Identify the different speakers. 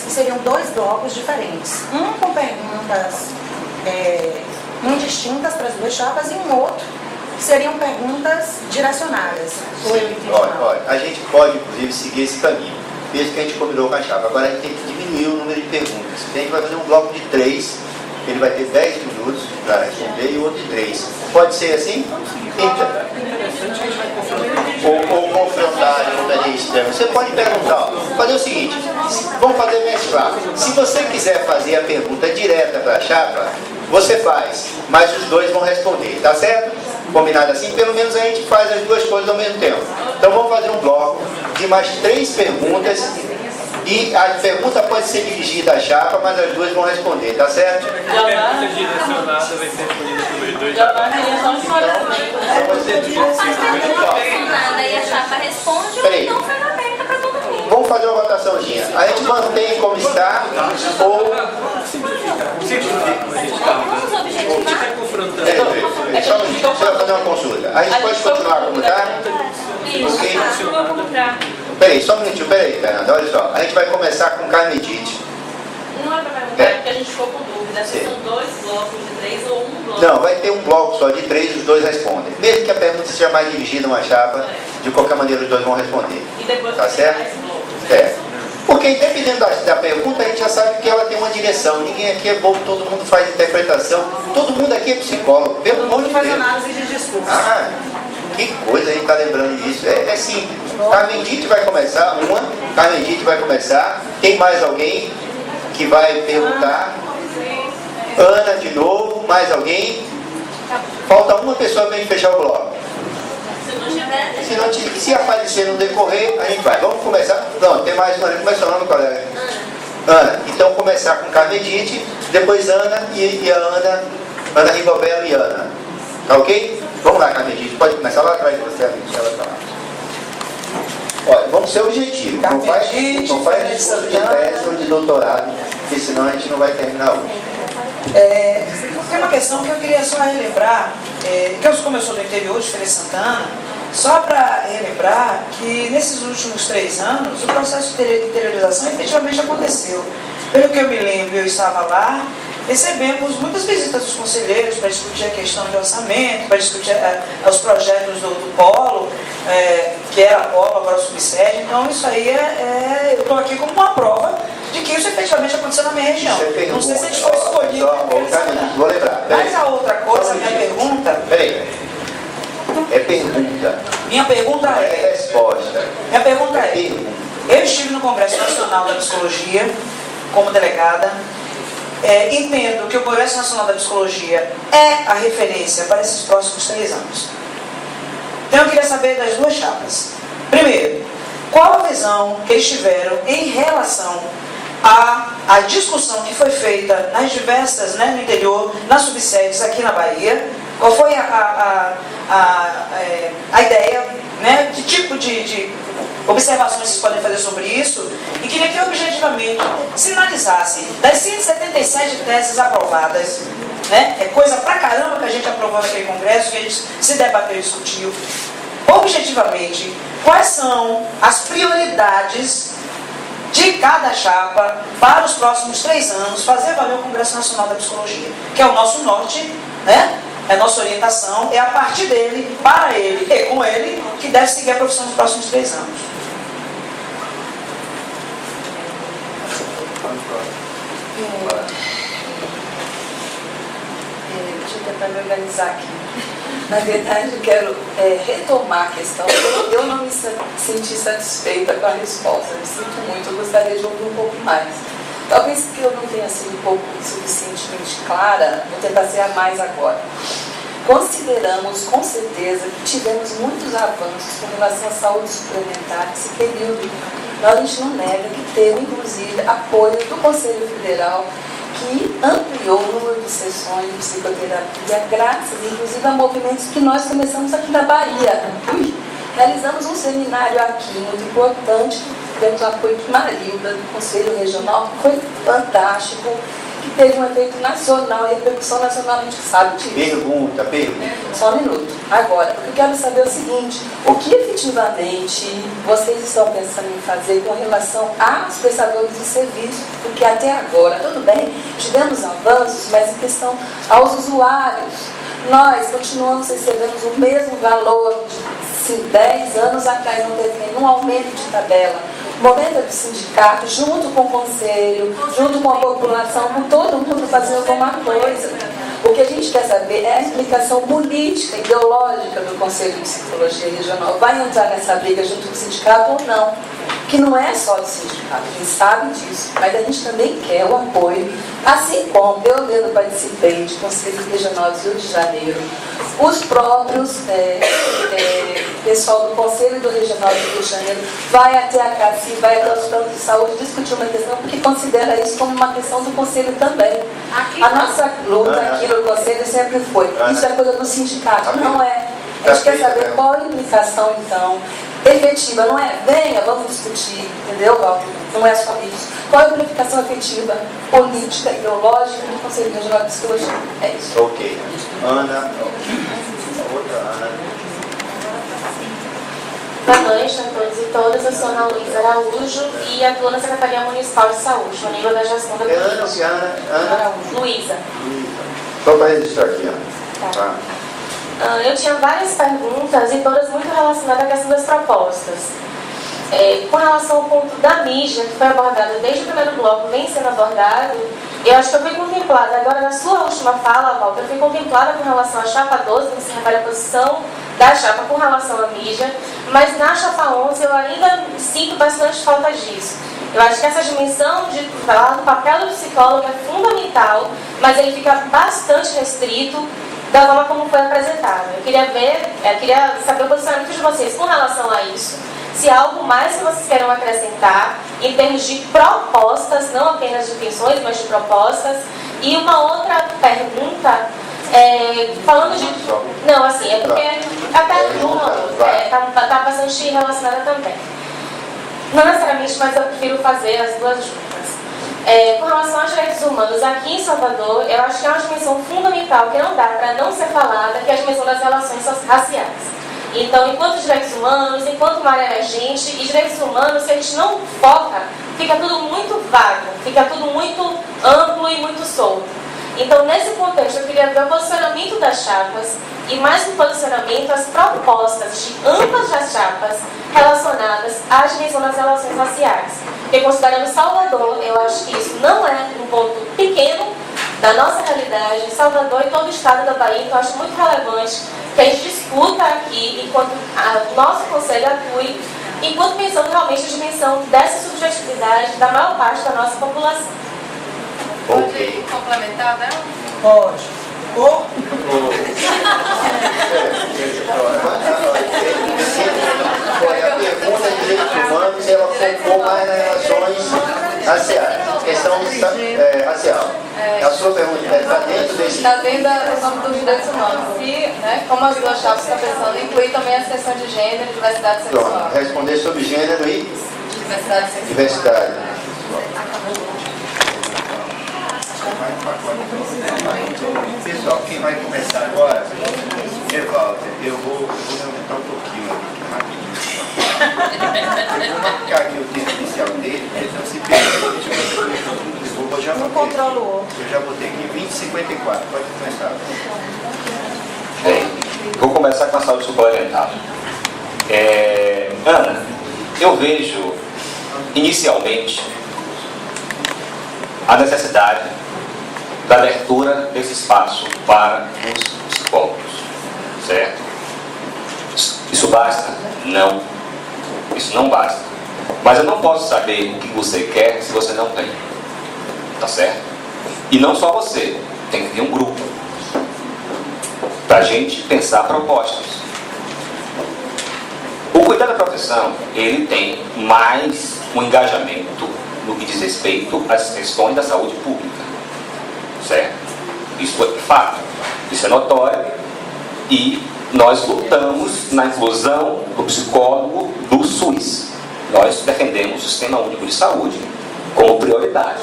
Speaker 1: que seriam 2 blocos diferentes. Um com perguntas indistintas para as 2 chapas e um outro que seriam perguntas direcionadas.
Speaker 2: Olha, a gente pode, inclusive, seguir esse caminho, mesmo que a gente combinou com a chapa. Agora a gente tem que diminuir o número de perguntas. A gente vai fazer um bloco de 3, ele vai ter 10 minutos para responder e o outro de 3. Pode ser assim? Ou confrontar em uma linha externa. Você pode perguntar, fazer o seguinte, vamos fazer mesclar. Se você quiser fazer a pergunta direta para a chapa, você faz, mas os 2 vão responder, tá certo? Combinado assim? Pelo menos a gente faz as 2 coisas ao mesmo tempo. Então vamos fazer um bloco de mais 3 perguntas e a pergunta pode ser dirigida à chapa, mas as 2 vão responder, tá certo?
Speaker 3: A pergunta direcionada vai ser respondida pelos 2.
Speaker 4: E a chapa responde ou então foi aberta para todo mundo.
Speaker 2: Vamos fazer uma votaçãozinha. A gente mantém como está ou...
Speaker 4: Vamos objetivar.
Speaker 2: Só deixa eu fazer uma consulta. A gente pode continuar como está? Ok? Peraí, só um minutinho, Fernanda, olha só. A gente vai começar com Carmedite.
Speaker 4: Não é para perguntar, porque a gente ficou com dúvida se são 2 blocos de 3 ou um bloco.
Speaker 2: Não, vai ter um bloco só de 3, os 2 respondem. Mesmo que a pergunta seja mais dirigida a uma chapa, de qualquer maneira os 2 vão responder.
Speaker 4: E depois
Speaker 2: tá certo? Porque dependendo da pergunta, a gente já sabe que ela tem uma direção. Ninguém aqui é bobo, todo mundo faz interpretação. Todo mundo aqui é psicólogo, pelo amor de Deus.
Speaker 1: Análise de discurso.
Speaker 2: Ah, que coisa a gente está lembrando disso. É simples. Carmendite vai começar, Carmendite vai começar. Tem mais alguém que vai perguntar? Ana de novo, mais alguém? Falta uma pessoa para a gente fechar o bloco. Se aparecer no decorrer, a gente vai. Vamos começar? Não, tem mais uma. Como é seu nome, colega? Ana. Então começar com Carmedite, depois Ana e a Ana Rigobelo e Ana. Tá ok? Vamos lá, Carmedite. Pode começar lá atrás de você, ela tá lá. Olha, vamos ser objetivos. Não faz discurso de tese ou de doutorado, porque senão a gente não vai terminar hoje.
Speaker 5: Tem uma questão que eu queria só relembrar, como eu sou do interior de Feira de Santana, só para relembrar que nesses últimos 3 anos o processo de interiorização efetivamente aconteceu. Pelo que eu me lembro, eu estava lá, recebemos muitas visitas dos conselheiros para discutir a questão de orçamento, para discutir os projetos do Polo, que era Polo, agora subsede. Então isso aí eu estou aqui como uma prova de que isso efetivamente aconteceu na minha região. Não sei se a gente foi escolhido.
Speaker 2: Vou lembrar.
Speaker 5: Mas a outra coisa, minha pergunta...
Speaker 2: Peraí. É pergunta.
Speaker 5: Minha pergunta é...
Speaker 2: resposta.
Speaker 5: Minha pergunta é...
Speaker 2: Pergunta.
Speaker 5: Eu estive no Congresso Nacional da Psicologia como delegada. Entendo que o Congresso Nacional da Psicologia é a referência para esses próximos 3 anos. Então eu queria saber das 2 chapas. Primeiro, qual a visão que eles tiveram em relação à discussão que foi feita nas diversas, no interior, nas subsedes aqui na Bahia? Qual foi a ideia, que tipo de observações vocês podem fazer sobre isso? E queria que objetivamente sinalizasse das 177 teses aprovadas, é coisa pra caramba que a gente aprovou naquele congresso, que a gente se debateu e discutiu, objetivamente, quais são as prioridades de cada chapa para os próximos 3 anos, fazer valer o Congresso Nacional da Psicologia, que é o nosso norte, é a nossa orientação, é a partir dele, para ele e com ele, que deve seguir a profissão nos próximos 3 anos.
Speaker 6: Deixa eu tentar me organizar aqui. Na verdade, eu quero retomar a questão. Eu não me senti satisfeita com a resposta. Eu me sinto muito, eu gostaria de ouvir um pouco mais. Talvez que eu não tenha sido um pouco suficientemente clara, vou tentar ser a mais agora. Consideramos, com certeza, que tivemos muitos avanços com relação à saúde suplementar nesse período. A gente não nega que teve, inclusive, apoio do Conselho Federal, que ampliou o número de sessões de psicoterapia, graças, inclusive, a movimentos que nós começamos aqui na Bahia. Realizamos um seminário aqui, muito importante, tivemos o apoio de Marilda, do Conselho Regional, que foi fantástico, que teve um efeito nacional, repercussão nacional, a gente sabe disso.
Speaker 2: Pergunta.
Speaker 6: Só um minuto. Agora, o que eu quero saber é o seguinte: o que efetivamente vocês estão pensando em fazer com relação aos prestadores de serviço? Porque até agora, tudo bem, tivemos avanços, mas em questão aos usuários, nós continuamos recebendo o mesmo valor de 10 anos atrás, não teve nenhum aumento de tabela. O momento é do sindicato, junto com o conselho, junto com a população, com todo mundo fazendo alguma coisa. O que a gente quer saber é a explicação política, ideológica do Conselho de Psicologia Regional. Vai entrar nessa briga junto com o sindicato ou não? Que não é só do sindicato, a gente sabe disso, mas a gente também quer o apoio, assim como eu mesmo participei de Conselho Regional do Rio de Janeiro, os próprios pessoal do Conselho do Regional do Rio de Janeiro vai até a CACI, vai até os planos de saúde discutir uma questão, porque considera isso como uma questão do Conselho também. A nossa luta aqui no Conselho sempre foi, isso é coisa do sindicato, não é. A gente quer saber qual a implicação, então, efetiva, não é? Venha, vamos discutir, entendeu, Walter? Não é só isso. Qual a implicação efetiva, política, ideológica do Conselho Regional de Psicologia? É isso.
Speaker 2: Ok. Ana, outra Ana.
Speaker 7: Boa noite a todos e todas. Eu sou Ana Luísa Araújo e atuo na Secretaria Municipal de Saúde, no nível da gestão da
Speaker 2: Ana.
Speaker 7: Luísa.
Speaker 2: Só para registrar aqui, Ana.
Speaker 7: Tá. Eu tinha várias perguntas e todas muito relacionadas à questão das propostas. Com relação ao ponto da mídia, que foi abordado desde o primeiro bloco, vem sendo abordado, eu acho que eu fui contemplada, agora na sua última fala, Walter, eu fui contemplada com relação à chapa 12, que se refere à posição da chapa com relação à mídia, mas na chapa 11 eu ainda sinto bastante falta disso. Eu acho que essa dimensão de falar do papel do psicólogo é fundamental, mas ele fica bastante restrito da forma como foi apresentado. Eu queria saber o posicionamento de vocês com relação a isso, se há algo mais que vocês queiram acrescentar em termos de propostas, não apenas de intenções, mas de propostas. E uma outra pergunta, falando de... Não, assim, é porque até uma está bastante relacionada também. Não necessariamente, mas eu prefiro fazer as duas juntas. Com relação aos direitos humanos, aqui em Salvador, eu acho que é uma dimensão fundamental que não dá para não ser falada, que é a dimensão das relações raciais. Então, enquanto direitos humanos, enquanto uma área emergente, e direitos humanos, se a gente não foca, fica tudo muito vago, fica tudo muito amplo e muito solto. Então, nesse contexto, eu queria ver o posicionamento das chapas e, mais que o posicionamento, as propostas de ambas as chapas relacionadas à dimensão das relações raciais. Porque, considerando Salvador, eu acho que isso não é um ponto pequeno da nossa realidade, Salvador e todo o estado da Bahia, então eu acho muito relevante que a gente discuta aqui, enquanto o nosso conselho atue, enquanto pensando realmente a dimensão dessa subjetividade da maior parte da nossa população.
Speaker 4: Pode complementar, né?
Speaker 5: Pode.
Speaker 2: A pergunta de direitos humanos, ela focou mais nas relações raciais, questão racial. A sua pergunta está dentro desse...
Speaker 6: Está dentro da questão dos direitos humanos. E, como as duas chapas estão pensando, incluir também as questões de gênero e diversidade sexual.
Speaker 2: Pronto, responder sobre gênero e
Speaker 6: Diversidade sexual.
Speaker 2: diversidade.
Speaker 8: Pessoal, quem vai começar agora é Walter. Eu vou aumentar um pouquinho aqui, rapidinho. Eu vou marcar aqui o tempo inicial dele, então se perder, eu já
Speaker 1: Um controla o outro.
Speaker 8: Eu já botei aqui 20h54, pode começar.
Speaker 9: Bem, vou começar com a saúde suplementar. Ana, eu vejo inicialmente a necessidade da abertura desse espaço para os psicólogos, certo? Isso basta? Não. Isso não basta. Mas eu não posso saber o que você quer se você não tem. Tá certo? E não só você. Tem que ter um grupo para a gente pensar propostas. O cuidado da profissão, ele tem mais um engajamento no que diz respeito às questões da saúde pública. Certo? Isso é fato, isso é notório, e nós lutamos na inclusão do psicólogo do SUS. Nós defendemos o Sistema Único de Saúde como prioridade.